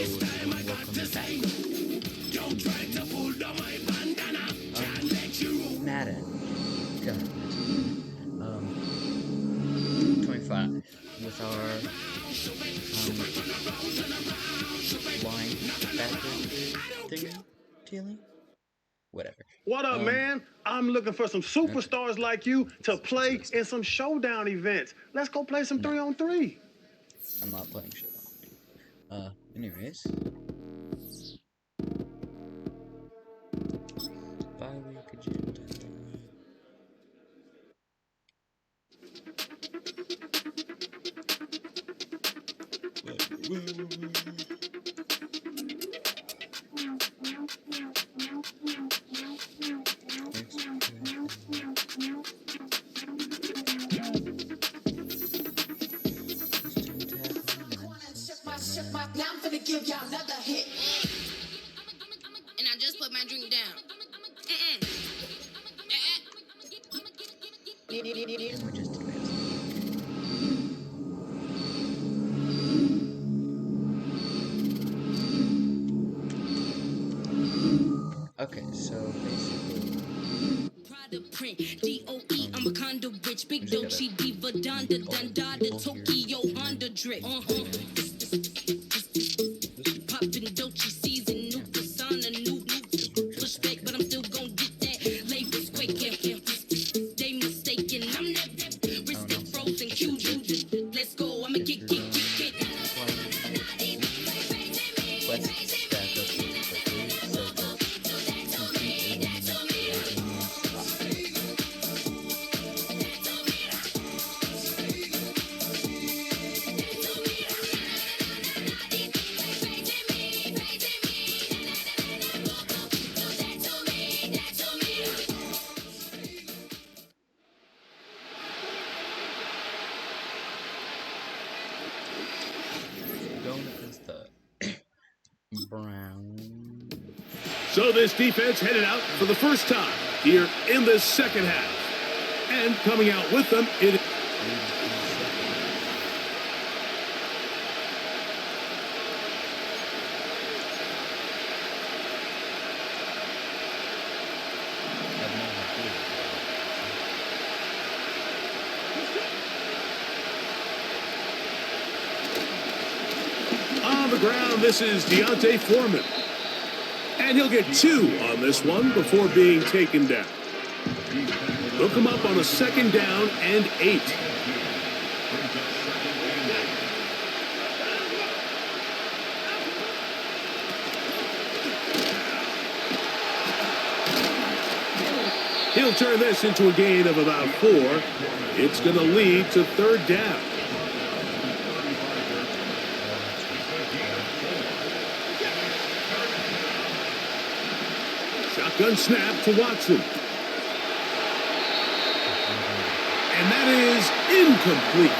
everyone, welcome back. Madden. God, 25 with our line backer thingy, whatever. What up, man? I'm looking for some superstars like you to play in some showdown events. Let's go play some 3-on-3. I'm not playing showdown. Anyways. 5-week agenda. Now I'm gonna give y'all another hit. And I just put my drink down. And we're just okay, so basically Print DOE, I'm a condo rich, big Dolce Diva, Donda, Dundada, Tokyo, Honda drip. Poppin' Dolce season, new persona, new respect, but I'm still gon' get that. Labels quaking, they mistaken. I'm that wrist frozen, Q. Let's go, I'ma get. So this defense headed out for the first time here in the second half. And coming out with them, it on the ground, this is Deontay Foreman. And he'll get 2 on this one before being taken down. They'll come up on a 2nd down and 8. He'll turn this into a gain of about 4. It's going to lead to 3rd down. Shotgun snap to Watson. And that is incomplete.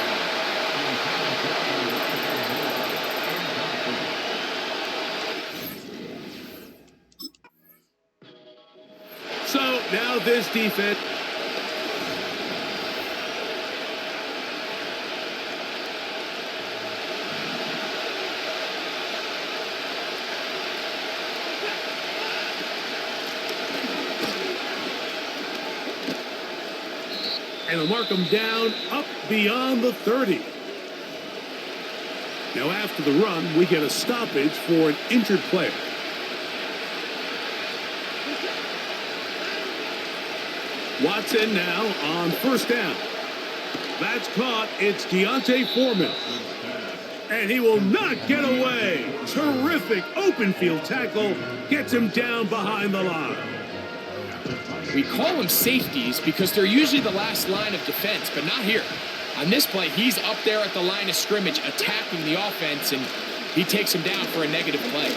So now this defense. And they'll mark him down up beyond the 30. Now after the run, we get a stoppage for an injured player. Watson now on 1st down. That's caught. It's Deontay Foreman. And he will not get away. Terrific open field tackle. Gets him down behind the line. We call them safeties because they're usually the last line of defense, but not here. On this play, he's up there at the line of scrimmage attacking the offense, and he takes him down for a negative play.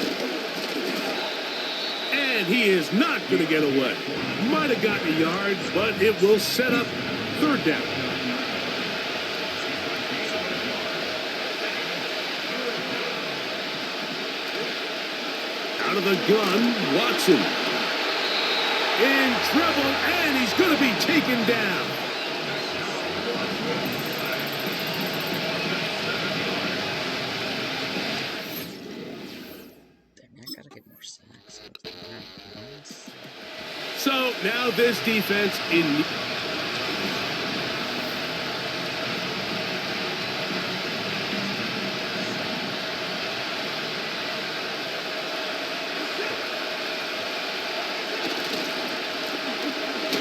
And he is not going to get away. Might have gotten a yard, but it will set up 3rd down. Out of the gun, Watson. In trouble, and he's going to be taken down. So now this defense in...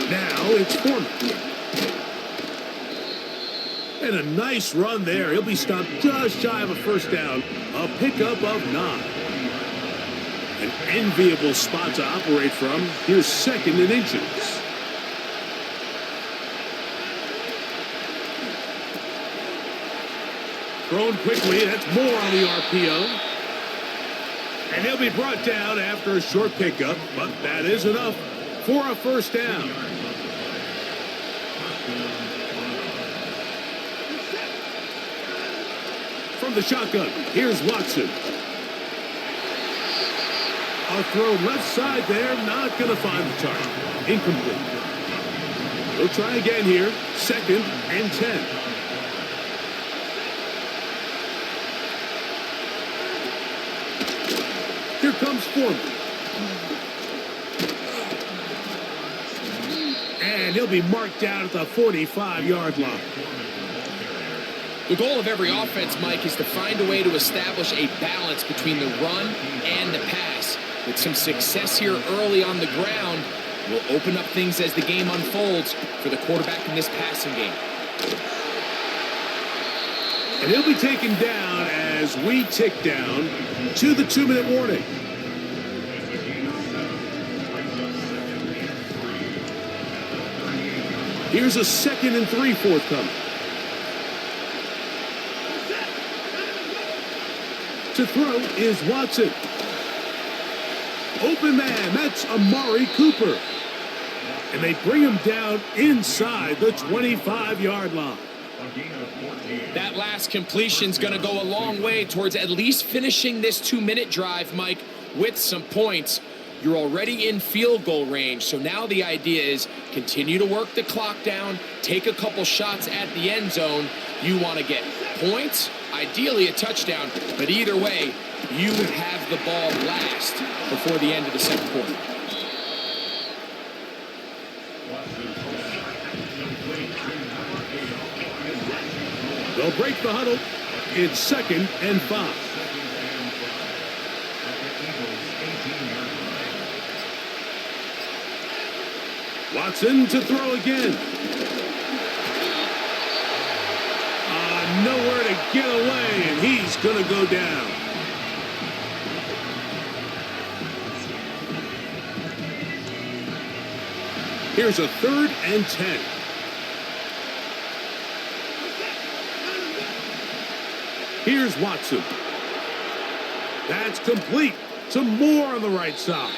Now it's Foreman. And a nice run there. He'll be stopped just shy of a first down. A pickup of 9. An enviable spot to operate from. Here's 2nd and inches. Thrown quickly. That's more on the RPO. And he'll be brought down after a short pickup, but that is enough for a first down. From the shotgun, here's Watson. A throw left side there, not going to find the target. Incomplete. We'll try again here. 2nd and 10. Here comes Foreman. And he'll be marked down at the 45-yard line. The goal of every offense, Mike, is to find a way to establish a balance between the run and the pass. With some success here early on the ground, will open up things as the game unfolds for the quarterback in this passing game. And he'll be taken down as we tick down to the 2-minute warning. Here's a 2nd and 3 forthcoming. To throw is Watson. Open man, that's Amari Cooper. And they bring him down inside the 25-yard line. That last completion's going to go a long way towards at least finishing this 2-minute drive, Mike, with some points. You're already in field goal range, so now the idea is continue to work the clock down, take a couple shots at the end zone. You want to get points, ideally a touchdown, but either way, you have the ball last before the end of the second quarter. They'll break the huddle. It's 2nd and 5. Watson to throw again. Nowhere to get away, and he's going to go down. Here's a 3rd and 10. Here's Watson. That's complete. Some more on the right side.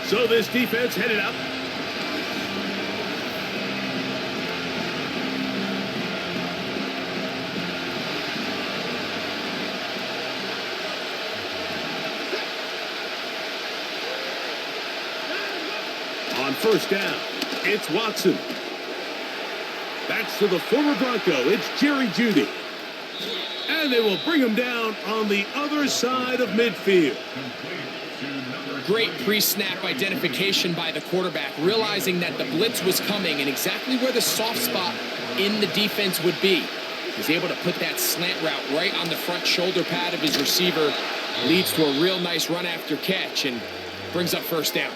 So this defense headed up. On first down, it's Watson. That's to the former Bronco. It's Jerry Jeudy. And they will bring him down on the other side of midfield. Great pre-snap identification by the quarterback, realizing that the blitz was coming and exactly where the soft spot in the defense would be. He's able to put that slant route right on the front shoulder pad of his receiver, leads to a real nice run after catch and brings up first down.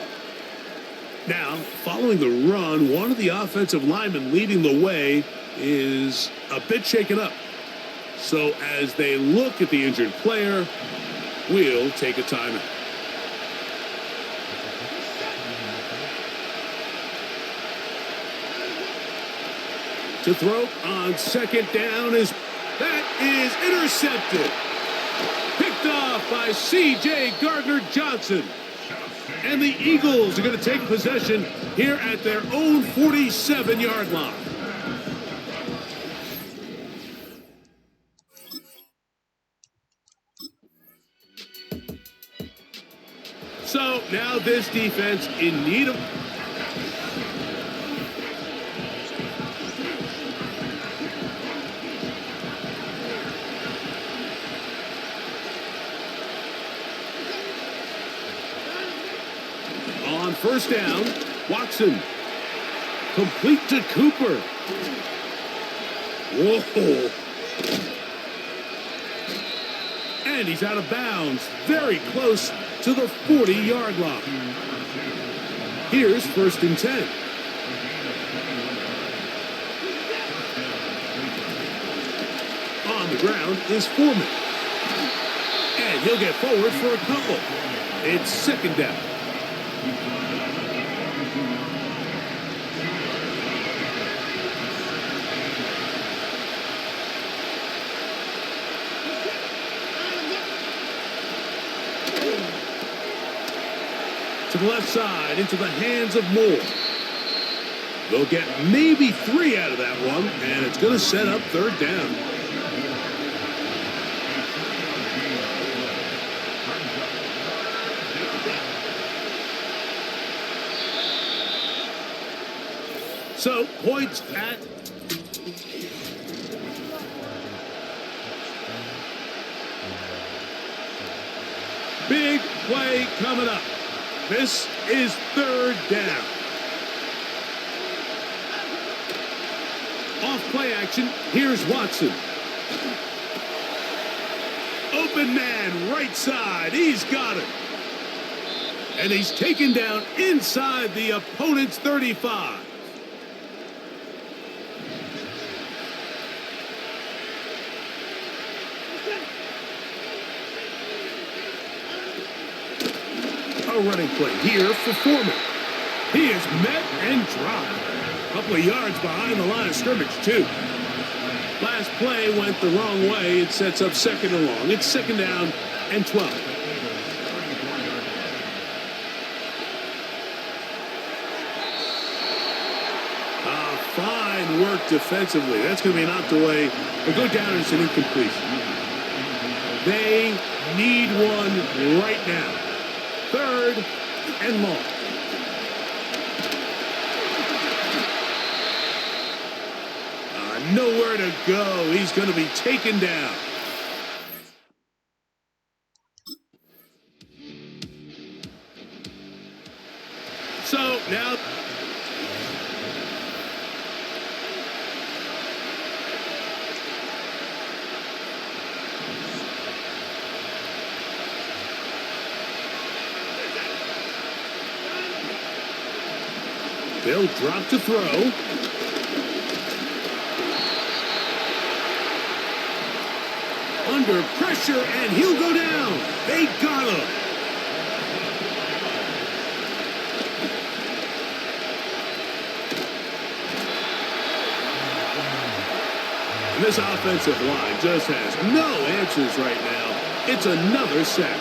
Now, following the run, one of the offensive linemen leading the way is a bit shaken up. So as they look at the injured player, we'll take a timeout. To throw on second down is intercepted. Picked off by C.J. Gardner-Johnson. And the Eagles are going to take possession here at their own 47-yard line. So now this defense in need of... first down. Watson. Complete to Cooper. Whoa. And he's out of bounds. Very close to the 40-yard line. Here's first and 10. On the ground is Foreman. And he'll get forward for a couple. It's second down. To the left side, into the hands of Moore. They'll get maybe 3 out of that one, and it's going to set up third down. So, points at big play coming up. This is third down. Off play action, here's Watson. Open man, right side, he's got it. And he's taken down inside the opponent's 35. A running play here for Foreman. He is met and dropped. A couple of yards behind the line of scrimmage, too. Last play went the wrong way. It sets up second and long. It's second down and 12. Fine work defensively. That's going to be knocked away. It'll go down as an incompletion. They need one right now. Third and long. Nowhere to go. He's going to be taken down. So now they'll drop to throw. Under pressure, and he'll go down. They got him. And this offensive line just has no answers right now. It's another sack.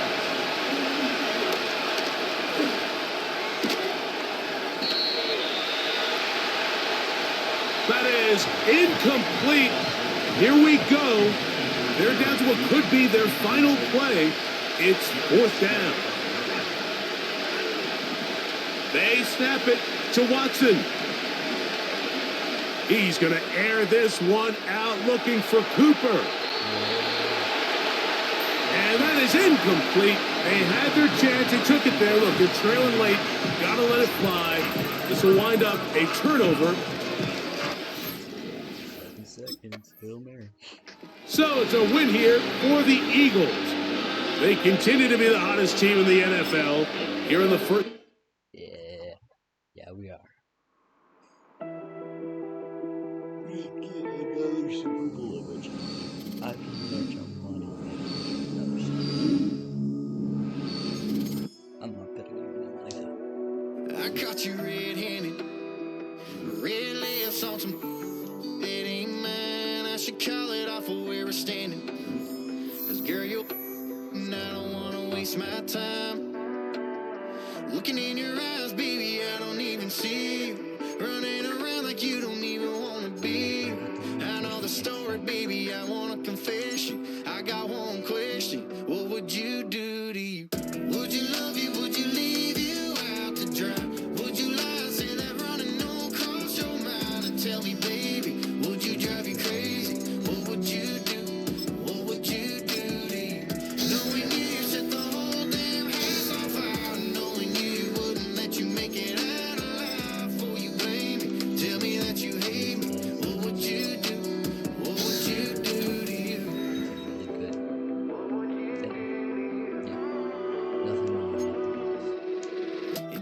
That is incomplete. Here we go. They're down to what could be their final play. It's fourth down. They snap it to Watson. He's going to air this one out looking for Cooper. And that is incomplete. They had their chance. They took it there. Look, they're trailing late. Got to let it fly. This will wind up a turnover. 7 seconds. Hail Mary. So it's a win here for the Eagles. They continue to be the hottest team in the NFL here in the first. Yeah, we are. We get another Super Bowl eventually. I can bet your money another Super Bowl. I'm not betting anything like that. I caught you red-handed, red lips on some. It ain't mine. I should call it off of where we're standing. 'Cause girl, you're and I don't wanna waste my time. Looking in your eyes, baby, I don't even see you. Running around like you don't even wanna be. I know the story, baby, I wanna confess you. I got one question, what would you do to you? Would you love you, would you leave you out to dry? Would you lie, say that running on cross your mind? And tell me, baby, would you drive you crazy? What would you do? What would you do to you? Knowing you set the whole damn house on fire. Knowing you wouldn't let you make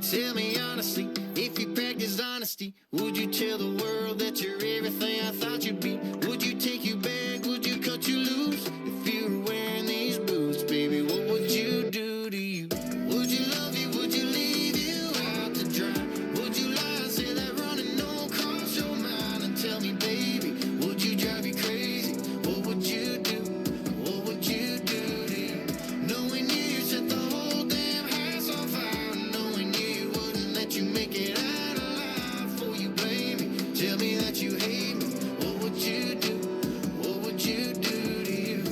Tell me honestly, if you practice honesty, would you tell the world that you're everything I thought you'd be? Would you take you back? Would you cut you loose? If you were wearing these boots, baby, what would you do to you? Would you love you? Would you leave you out to dry? Would you lie and say that running no cross your mind? And tell me, baby, would you drive you crazy? What would you do? What would you do to you? Knowing you set the whole damn house on fire, knowing you wouldn't let you make it out alive. Before you blame me, tell me that you hate me. What would you do? What would you do to you?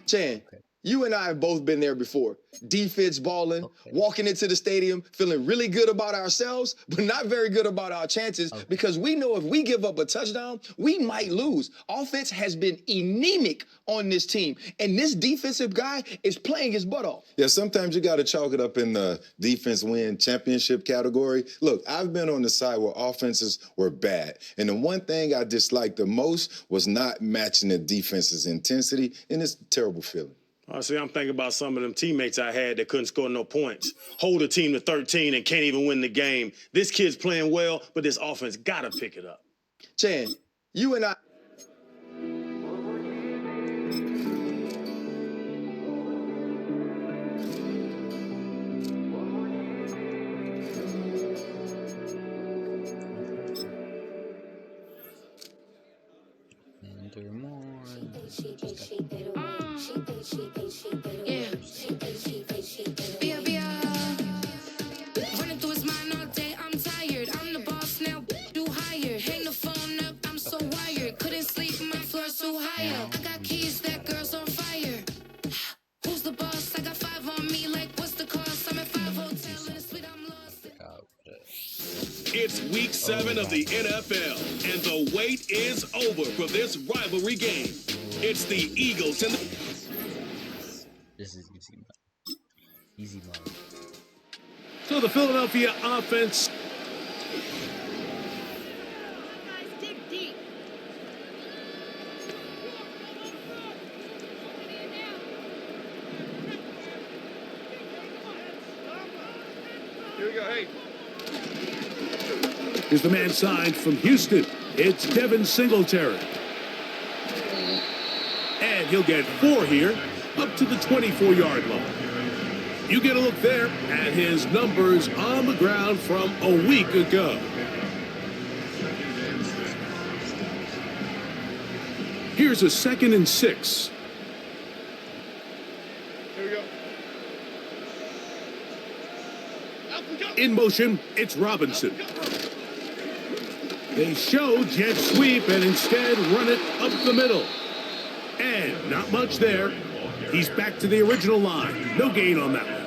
Chan, you and I have both been there before. Defense balling, walking into the stadium, feeling really good about ourselves, but not very good about our chances because we know if we give up a touchdown, we might lose. Offense has been anemic on this team, and this defensive guy is playing his butt off. Yeah, sometimes you got to chalk it up in the defense win championship category. Look, I've been on the side where offenses were bad, and the one thing I disliked the most was not matching the defense's intensity, and it's a terrible feeling. Honestly, I'm thinking about some of them teammates I had that couldn't score no points. Hold a team to 13 and can't even win the game. This kid's playing well, but this offense gotta pick it up. Chan, you and I... Running through his mind all day, I'm tired. I'm the boss now, do higher. Hang the phone up, I'm so wired. Couldn't sleep, my floor's too higher. I got keys, that girl's on fire. Who's the boss? I got 5 on me, like what's the cost? I'm at 5 hotel in a suite, I'm lost. It's week 7 of the NFL, and the wait is over for this rivalry game. It's the Eagles and the... This is easy mode. Easy mode. So the Philadelphia offense... Guys, dig deep. Here we go, hey. Here's the man signed from Houston. It's Devin Singletary. And he'll get 4 here, up to the 24-yard line. You get a look there at his numbers on the ground from a week ago. Here's a 2nd and 6. Here we go. In motion, it's Robinson. They show jet sweep and instead run it up the middle. And not much there. He's back to the original line. No gain on that one.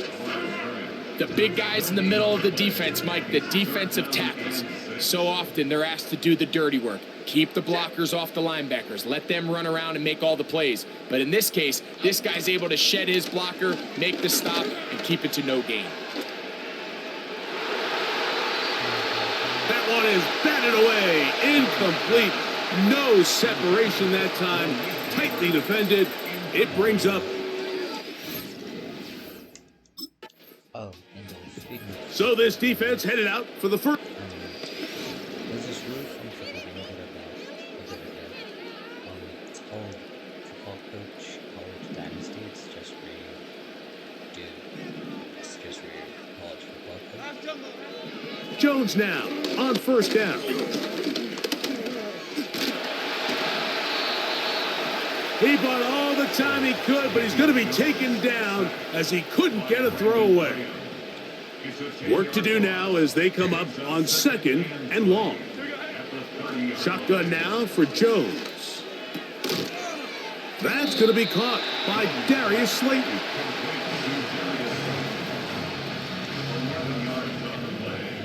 The big guys in the middle of the defense, Mike, the defensive tackles. So often they're asked to do the dirty work. Keep the blockers off the linebackers. Let them run around and make all the plays. But in this case, this guy's able to shed his blocker, make the stop, and keep it to no gain. That one is batted away. Incomplete. No separation that time. Tightly defended. It brings up. Oh, English. So this defense headed out for the first. There's this really fun football game I read about it's called Football Coach College Dynasty. It's just where you college football coach. Jones now on 1st down. He bought all the time he could, but he's going to be taken down as he couldn't get a throwaway. Work to do now as they come up on 2nd and long. Shotgun now for Jones. That's going to be caught by Darius Slayton.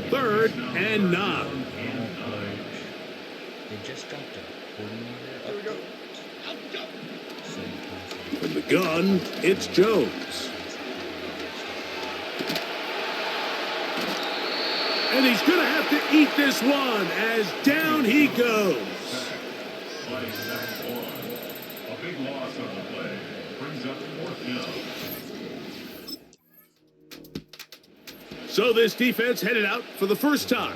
Third and 9. They just got a coordinator update. From the gun, it's Jones. And he's going to have to eat this one as down he goes. by sack one. A big loss on the play. Brings up 4th down. So this defense headed out for the first time.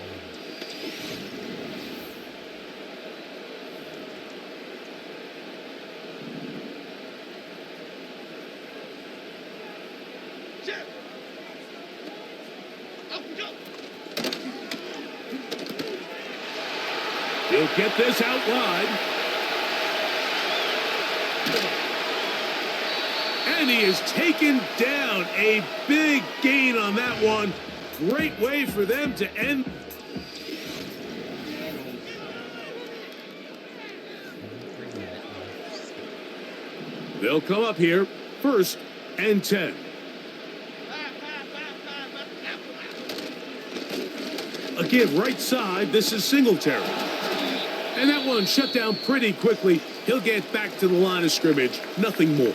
He'll get this out wide. And he is taken down. A big gain on that one. Great way for them to end. They'll come up here, 1st and 10. Again, right side, this is Singletary. And that one shut down pretty quickly. He'll get back to the line of scrimmage. Nothing more.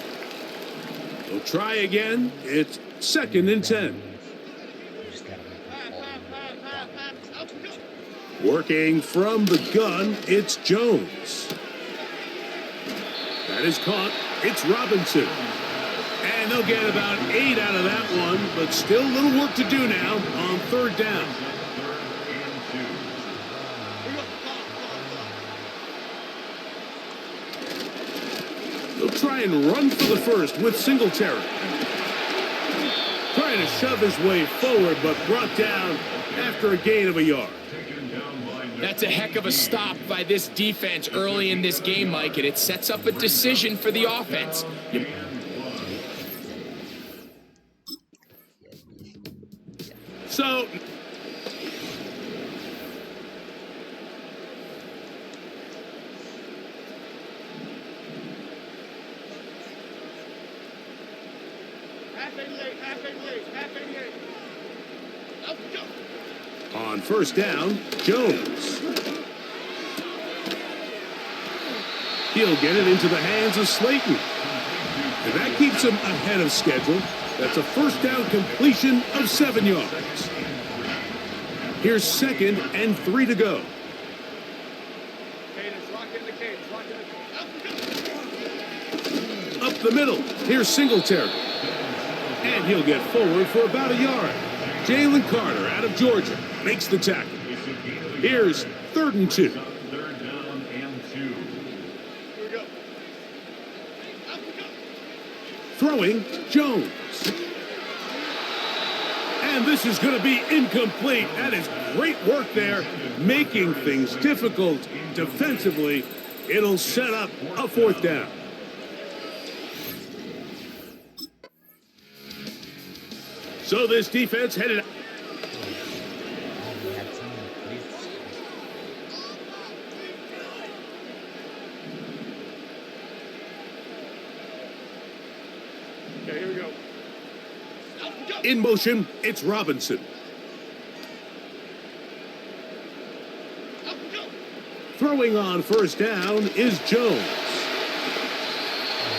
They'll try again. It's 2nd and 10. Working from the gun, it's Jones. That is caught. It's Robinson. And they'll get about 8 out of that one, but still a little work to do now on 3rd down. They'll try and run for the 1st with Singletary. Trying to shove his way forward, but brought down after a gain of a yard. That's a heck of a stop by this defense early in this game, Mike, and it sets up a decision for the offense. So... On 1st down, Jones. He'll get it into the hands of Slayton. And that keeps him ahead of schedule. That's a 1st down completion of 7 yards. Here's 2nd and 3 to go. Up the middle, here's Singletary. And he'll get forward for about a yard. Jalen Carter out of Georgia makes the tackle. Here's 3rd and 2. Throwing, Jones. And this is going to be incomplete. That is great work there, making things difficult defensively. It'll set up a 4th down. So this defense headed... Okay, here we go. In motion, it's Robinson. Throwing on 1st down is Jones.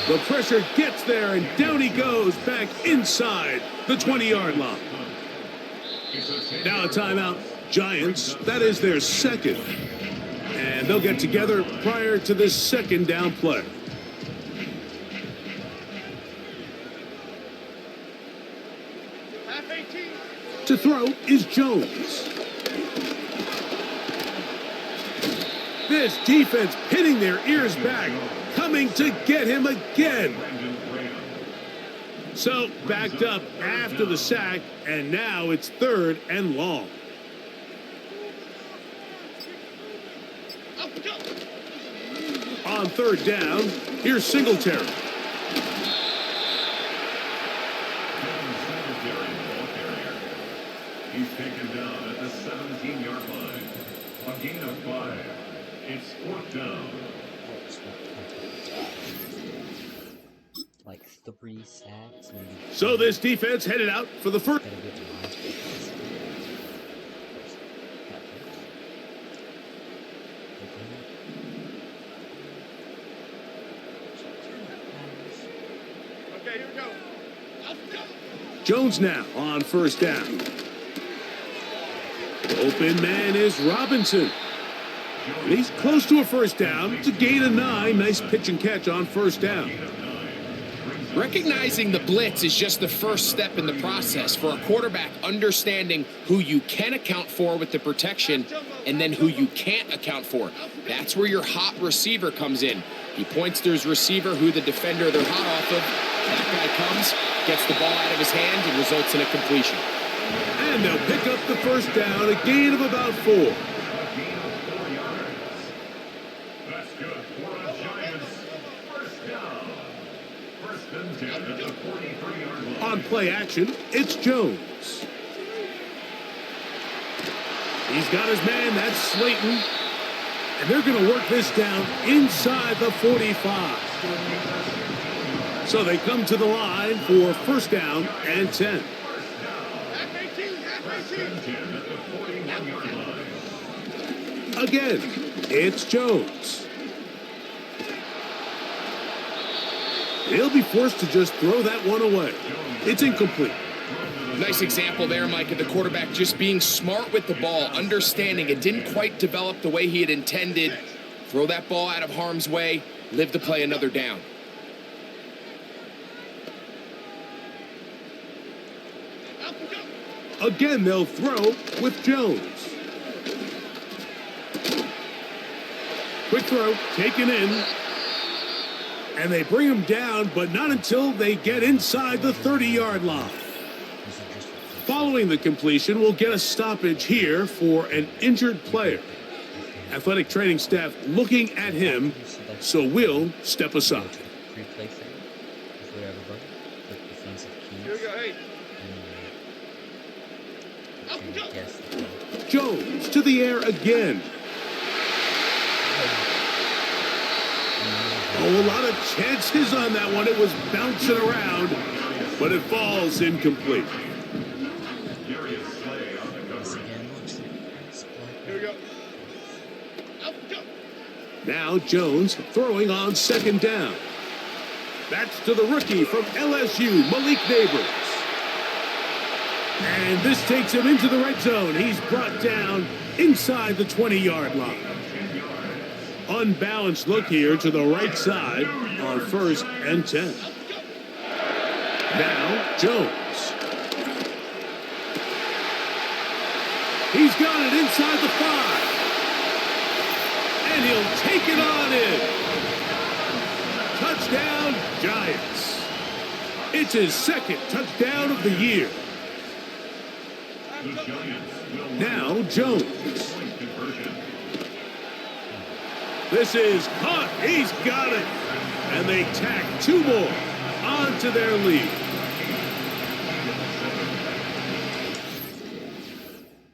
The pressure gets there, and down he goes back inside the 20-yard line. Now a timeout. Giants, that is their 2nd. And they'll get together prior to this 2nd down play. To throw is Jones. This defense pinning their ears back, coming to get him again. So backed up after the sack, and now it's 3rd and long. On 3rd down, here's Singletary. He's taken down at the 17-yard line. A gain of 5. It's 4th down. Like 3 sacks, maybe. So this defense headed out for the 1st. Okay, here we go. Jones now on 1st down. Open man is Robinson. And he's close to a first down. It's a gain of 9. Nice pitch and catch on first down. Recognizing the blitz is just the first step in the process for a quarterback, understanding who you can account for with the protection and then who you can't account for. That's where your hot receiver comes in. He points to his receiver who the defender they're hot off of. That guy comes, gets the ball out of his hand, and results in a completion. And they'll pick up the first down, a gain of about 4. On play action, it's Jones. He's got his man, that's Slayton. And they're going to work this down inside the 45. So they come to the line for first down and 10. Again, it's Jones. He'll be forced to just throw that one away. It's incomplete. Nice example there, Mike, of the quarterback just being smart with the ball, understanding it didn't quite develop the way he had intended. Throw that ball out of harm's way, live to play another down. Again, they'll throw with Jones. Quick throw, taken in. And they bring him down, but not until they get inside the 30-yard line. Following the completion, we'll get a stoppage here for an injured player. Athletic training staff looking at him, so we'll step aside. Jones to the air again. Oh, a lot of chances on that one. It was bouncing around, but it falls incomplete. Now Jones throwing on second down. That's to the rookie from LSU, Malik Neighbors. And this takes him into the red zone. He's brought down inside the 20-yard line. Unbalanced look here to the right side on first and 10. Now Jones. He's got it inside the 5. And he'll take it on in. Touchdown, Giants. It's his second touchdown of the year. Now Jones. This is caught. He's got it. And they tack 2 more onto their lead.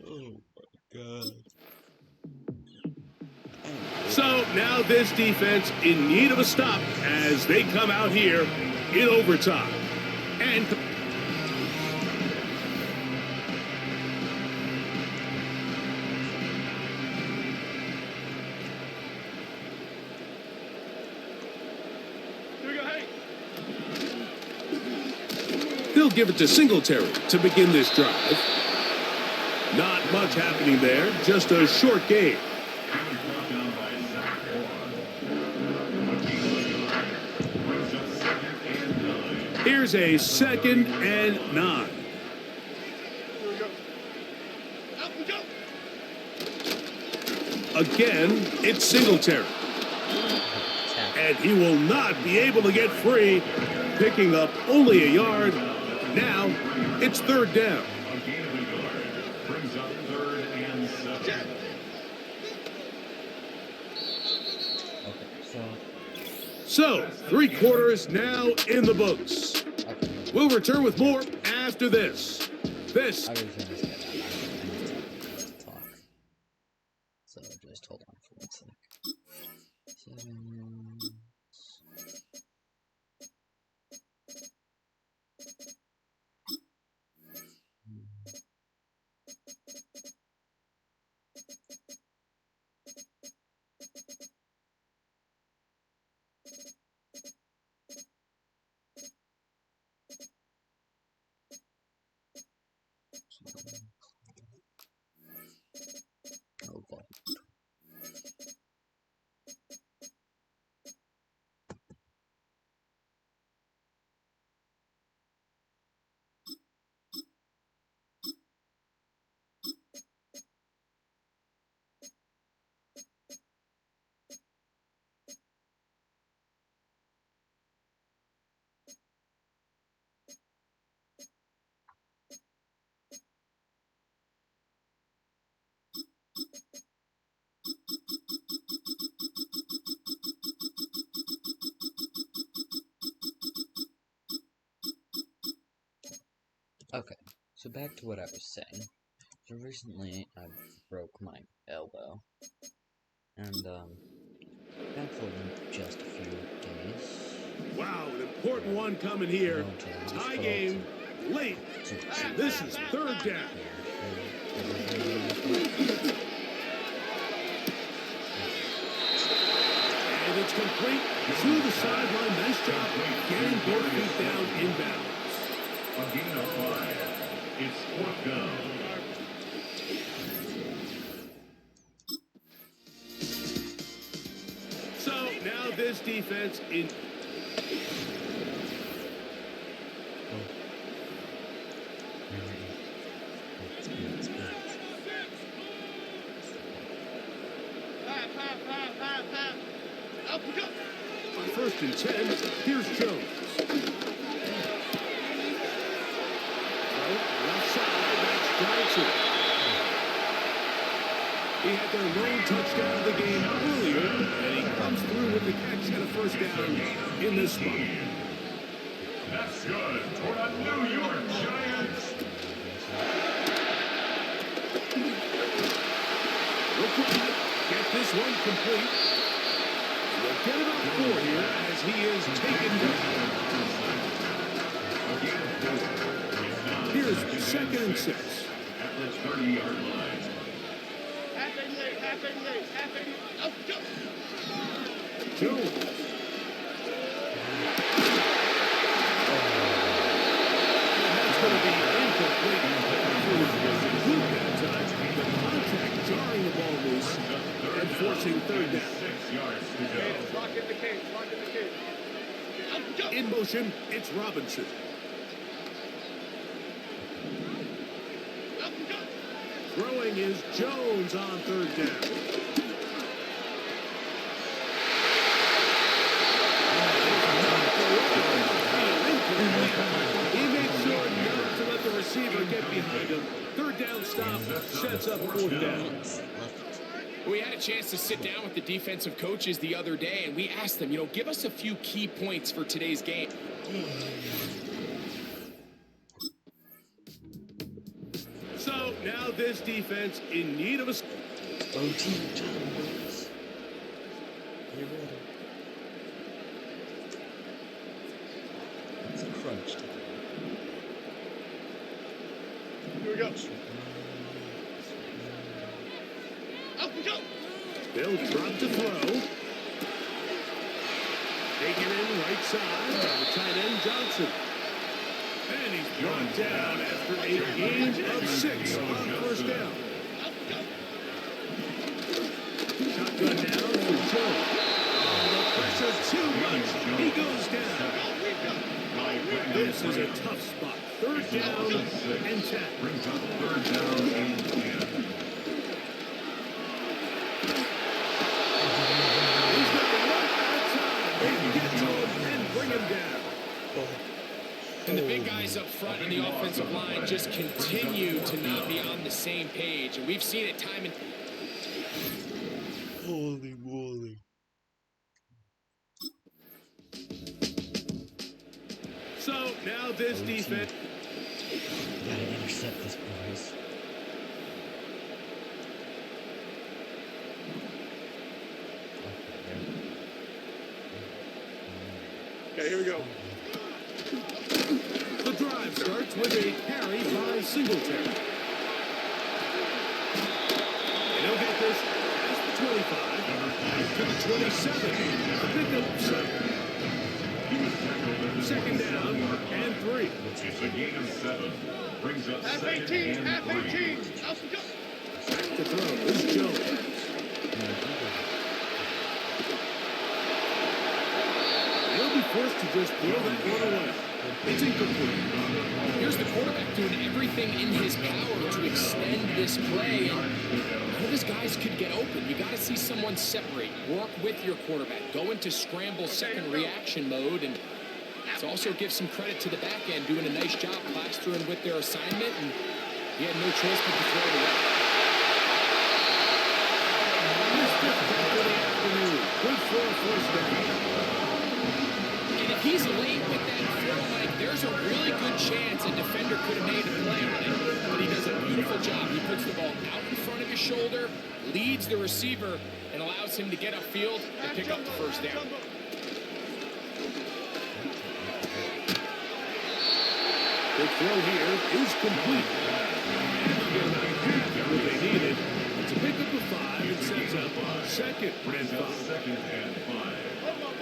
Oh, my God. So now this defense in need of a stop as they come out here in overtime. And they'll give it to Singletary to begin this drive. Not much happening there, just a short game. Here's a 2nd and 9. Again, it's Singletary. And he will not be able to get free, picking up only a yard. Now, it's 3rd down. So, 3 quarters now in the books. We'll return with more after this. This. I was in this guy. I need to talk. So just hold on for 1 sec. 7. Okay. So back to what I was saying. So recently I broke my elbow. And thankfully in just a few days. Wow, an important one coming here. Tie game, late. And this is third down. And it's complete to the sideline. Nice job getting both feet down inbounds. A gain of 5. It's fourth down. So now this defense in. On 1st and 10, here's Jones. Left side, that's Johnson. He had their lone touchdown of the game earlier, and he comes through with the catch and a first down in this spot. That's good for the New York Giants. Get this one complete. We'll get about 4 here as he is taken down. Here's 2nd and 6. At the 30-yard line. Jones. That's going to be incomplete. Good that time. The contact jarring the ball loose and forcing third down. 6 yards to go. In motion, it's Robinson. Throwing is Jones on third down. He makes sure not to let the receiver get behind him. Third down stop sets up 4th down. We had a chance to sit down with the defensive coaches the other day, and we asked them, give us a few key points for today's game. So now this defense in need of a... OT time, boys. Get ready. It's crunch time. Here we go. They'll drop to throw. Taken in right side by the tight end Johnson. And he's brought down after a gain of 6 on first down. Shotgun down for Jones. Oh, the pressure too much. He goes down. This is a tough spot. Third down and 10. Brings up third down and 10. He's got the right outside. They get to him and bring him down. And the big guys up front in the offensive line just continue to not be on the same page. And we've seen it time and... Holy moly. So now this defense... Gotta intercept this, boys. Okay, here we go. The drive starts with a carry by Singletary. And he'll get this past the 25 to the 27. A pickup of 7. Second down and 3. It's a gain of 7. Brings up Half 2nd 18, and half 3. 18. Back to throw is Jones. He'll be forced to just throw that one away. It's incomplete. Here's the quarterback doing everything in his power to extend this play. And none of his guys could get open. You got to see someone separate, work with your quarterback, go into scramble second reaction mode, and also give some credit to the back end, doing a nice job plastering with their assignment, and he had no choice but to throw it away. Good for a first down. And if he's late with that throw, Mike, there's a really good chance a defender could have made a play on it. receiver and allows him to get upfield and pick up the first down. The throw here is complete. And they'll get about half of what they needed to pick up the 5 and sets up second and 5. Second and 5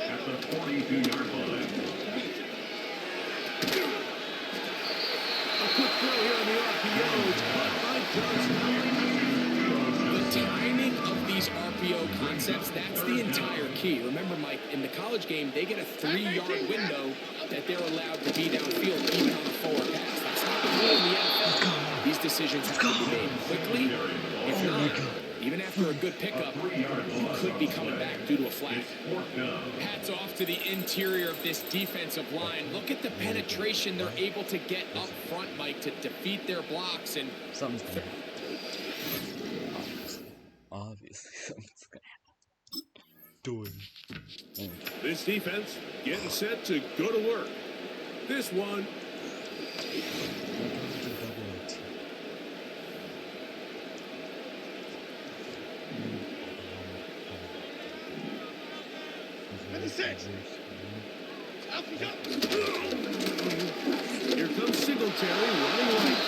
at the 42-yard line. A quick throw here on the RPO. It's caught by Johnson. The timing of these RPO concepts, that's the entire key. Remember, Mike, in the college game, they get a 3-yard window that they're allowed to be downfield even on a forward pass. That's not the rule in the NFL. These decisions have to be made quickly. If not, even after a good pickup, you could be coming back due to a flag. Hats off to the interior of this defensive line. Look at the penetration they're able to get up front, Mike, to defeat their blocks. And Something's gonna happen. Obviously, something's gonna happen. This defense getting set to go to work. This one. Here comes Singletary running right.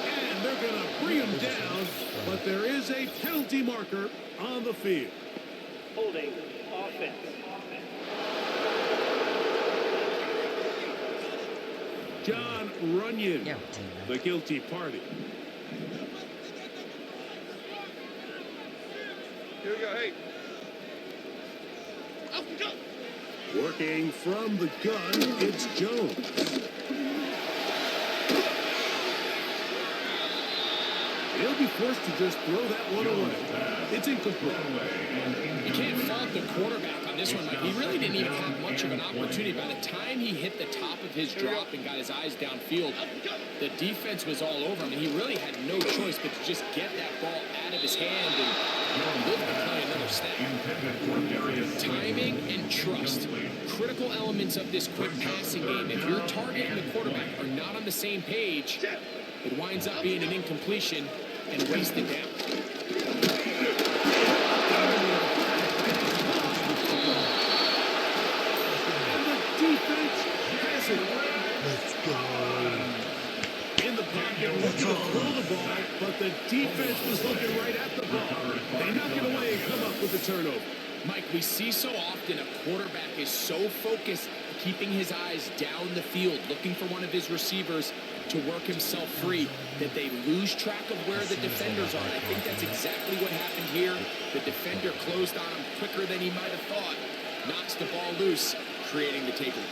And they're going to bring him down, but there is a penalty marker on the field. Holding offense. John Runyon, Yeah. the guilty party. Here we go, hey. Working from the gun, it's Jones. He'll be forced to just throw that one away. It's incomplete. You can't fault the quarterback on this one, Mike. He really didn't even have much of an opportunity. By the time he hit the top of his drop and got his eyes downfield, the defense was all over him, and he really had no choice but to just get that ball out of his hand and live to play another snap. Timing and trust, critical elements of this quick passing game. If your target and the quarterback are not on the same page, it winds up being an incompletion and wasted down. Let's go. In the pocket, looking to throw the ball, but the defense was looking right at the ball. They knock it away and come up with the turnover. Mike, we see so often a quarterback is so focused, keeping his eyes down the field, looking for one of his receivers to work himself free, that they lose track of where the defenders are. And I think that's exactly what happened here. The defender closed on him quicker than he might have thought, knocks the ball loose, creating the takeaway.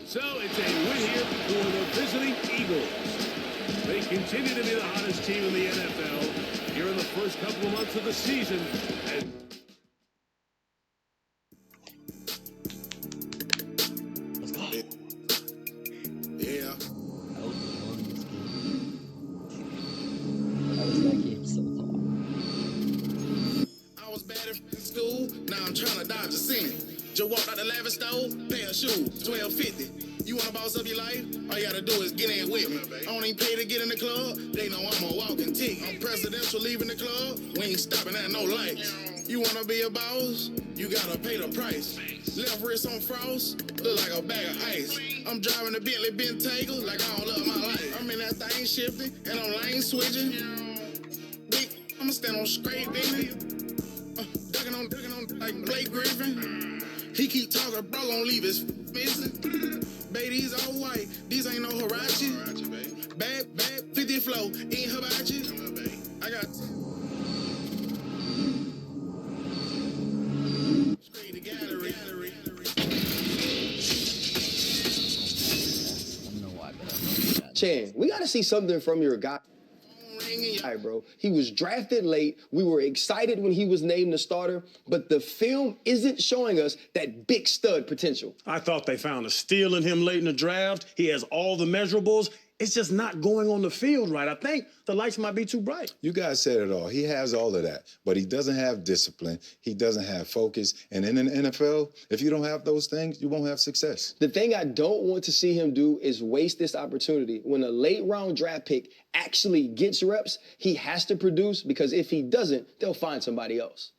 So it's a win here for the visiting Eagles. They continue to be the hottest team in the NFL here in the first couple of months of the season. And Let's go. Yeah. That was the longest game. How was that game so long? I was bad in school, now I'm trying to dodge a sin. Just walked out the lavish store, pair of shoes, $12.50. You wanna boss up your life? All you gotta do is get in with me. I don't even pay to get in the club, they know I'm a walking tick. I'm presidential leaving the club, we ain't stopping at no lights. You wanna be a boss? You gotta pay the price. Left wrist on frost, look like a bag of ice. I'm driving a Bentley Bentayga like I don't love my life. I'm in that thing shifting, and I'm lane switching. Big, I'ma stand on straight, baby. Ducking on like Blake Griffin. He keep talking, bro, gon' leave his missing. Baby, these all white, these ain't no Hirachi. Bad, 50 flow, ain't hibachi. I got straight to gallery. I don't know why, but I know that. Chan, we gotta see something from your guy. Bro, he was drafted late. We were excited when he was named the starter, but the film isn't showing us that big stud potential. I thought they found a steal in him late in the draft. He has all the measurables, it's just not going on the field right. I think the lights might be too bright. You guys said it all. He has all of that, but he doesn't have discipline. He doesn't have focus. And in an NFL, if you don't have those things, you won't have success. The thing I don't want to see him do is waste this opportunity. When a late round draft pick actually gets reps, he has to produce, because if he doesn't, they'll find somebody else.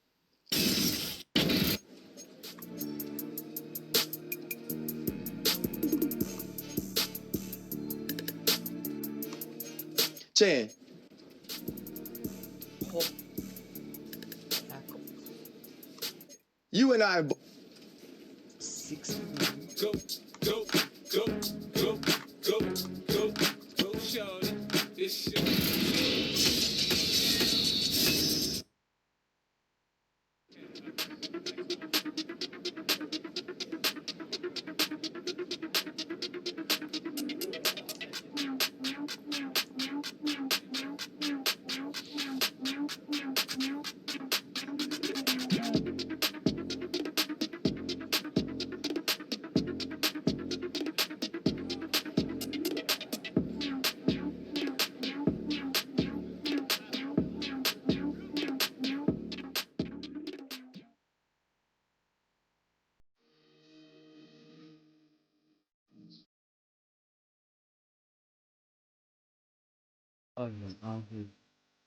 Chan. You and I. 60. Go, go, go, go, go, go, go, shorty. It's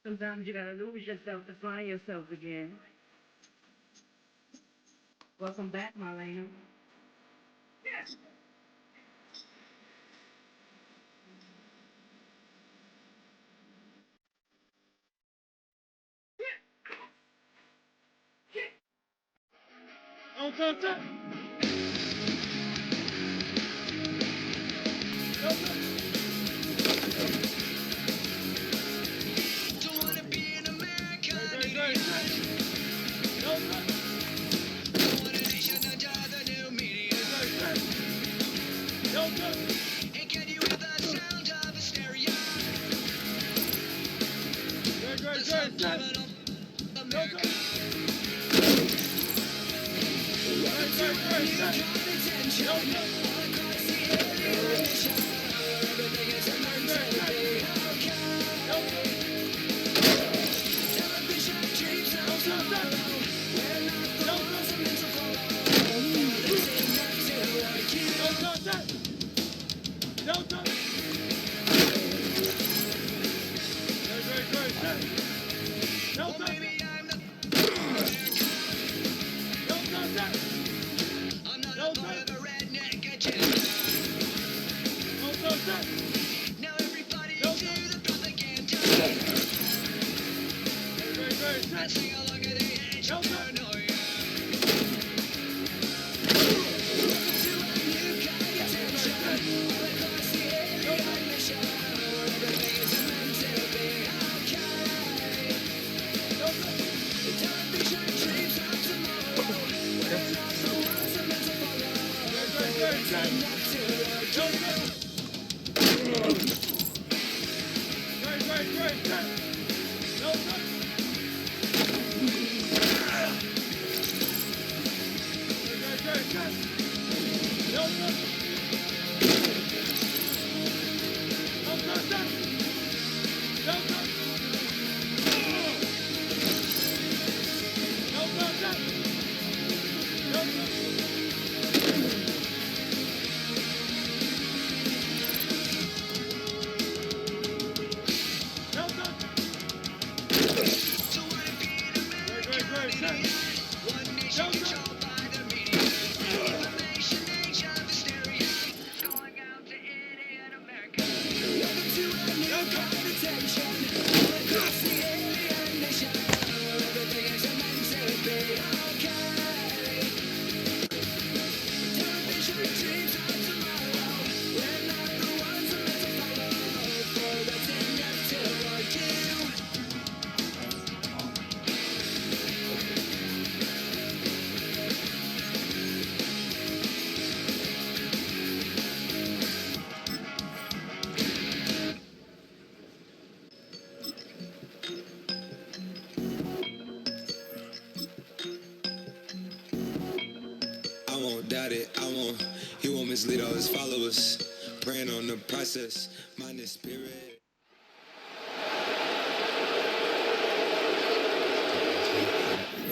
Sometimes you gotta lose yourself to find yourself again. Welcome back, Marlena. Yes. He won't mislead all his followers. Praying on the process, mind and spirit.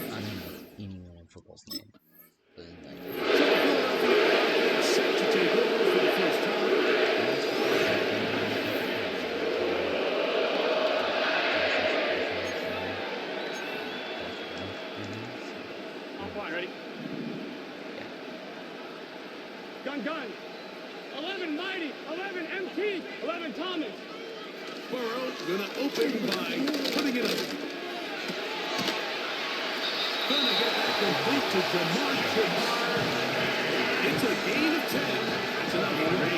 I don't know anyone in football's name. Set to take over for the first time. On point, ready? Gun. 11 Mighty, 11 MT, 11 Thomas. Burrow gonna open by putting it up. Gonna get that complete to Jamar Chase. It's a gain of 10. That's enough for me.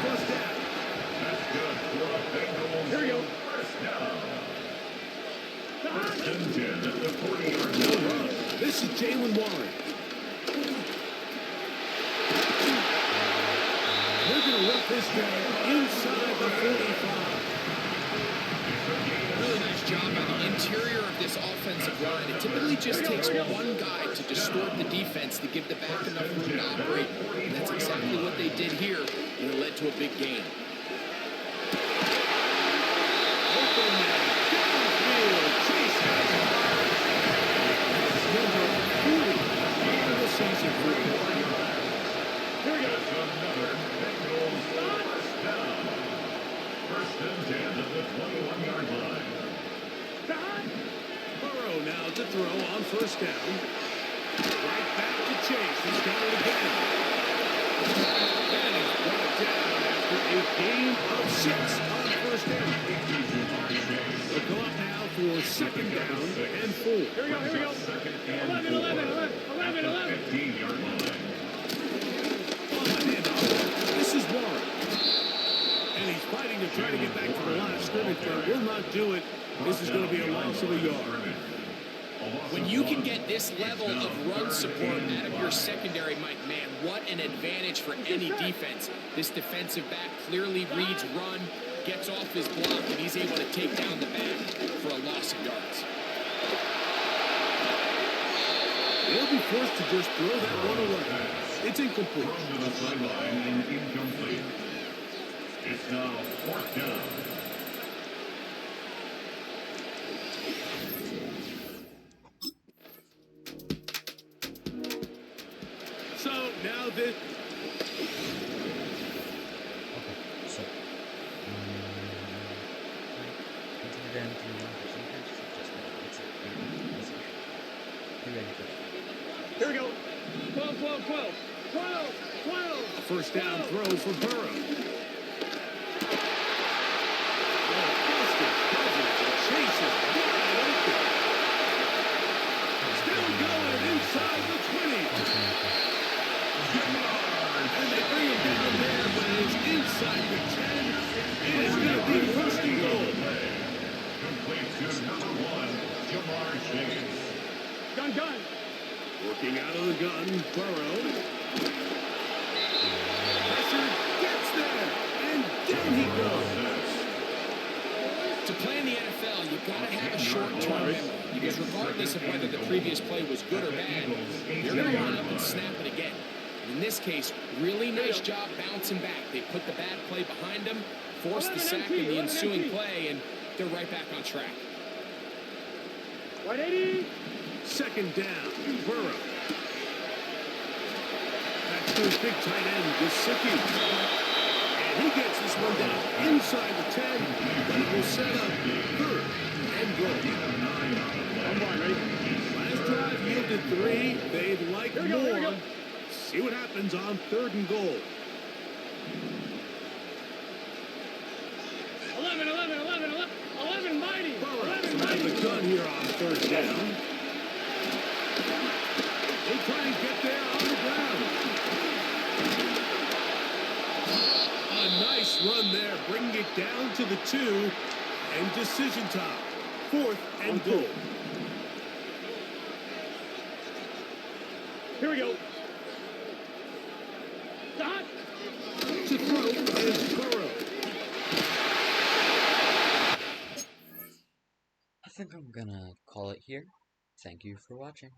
First down. That's good for a Bengals. Here we go. First down. First and 10 at the 40-yard No line. run. This is Jalen Warren. They're going to work this down inside the 45. Really nice job on the interior of this offensive line. It typically just takes one guy to distort the defense to give the back enough room to operate. And that's exactly what they did here, and it led to a big gain. Open man. Downfield. Chase has it. That's number 40 of the season for him. Here we go. That's another Bengals first down. First and 10 at the 21-yard line. Burrow now to throw on first down. Right back to Chase. He's got it again. And he's brought down after a gain of 6 on first down. They'll go up now for second down and 4. Here we go. 11. 15-yard line. On the handoff, this is Warren. And he's fighting to try to get back to the line of scrimmage, but will not do it. This is going to be a loss of a yard. When you can get this level of run support out of your secondary, Mike, man, what an advantage for any defense. This defensive back clearly reads run, gets off his block, and he's able to take down the back for a loss of yards. They'll be forced to just throw that one away. It's incomplete. Thrown to the sideline and incomplete. It's now fourth down. So now this. Okay, so continue down to procedures. You ready for it? Here we go. 12. First down throw for Burrow. Chase is wide open. Still going inside the 20. And they bring him down there, but it's inside the 10. It is going to be first and goal. Complete to number 1, Jamar Chase. Gun. Working out of the gun, Burrow. Pressure gets there, and down he goes. To play in the NFL, you've got to have a short-term memory, because regardless of whether the previous play was good or bad, you're going to line up and snap it again. In this case, really nice job bouncing back. They put the bad play behind them, forced the sack in the ensuing play, and they're right back on track. 180. Second down, Burrow. That's to his big tight end, Gesicki. And he gets this one down inside the 10, but it will set up third and goal. Come on, ready? Last drive yielded 3. They'd like Here we go. more. See what happens on third and goal. 11 Mighty. Burrow from out of the gun here on third down. He'll try and get there on the ground. A nice run there, bringing it down to the 2, and decision time. Fourth and goal. Here we go. Dot. To throw is Burrow. I think I'm gonna call it here. Thank you for watching.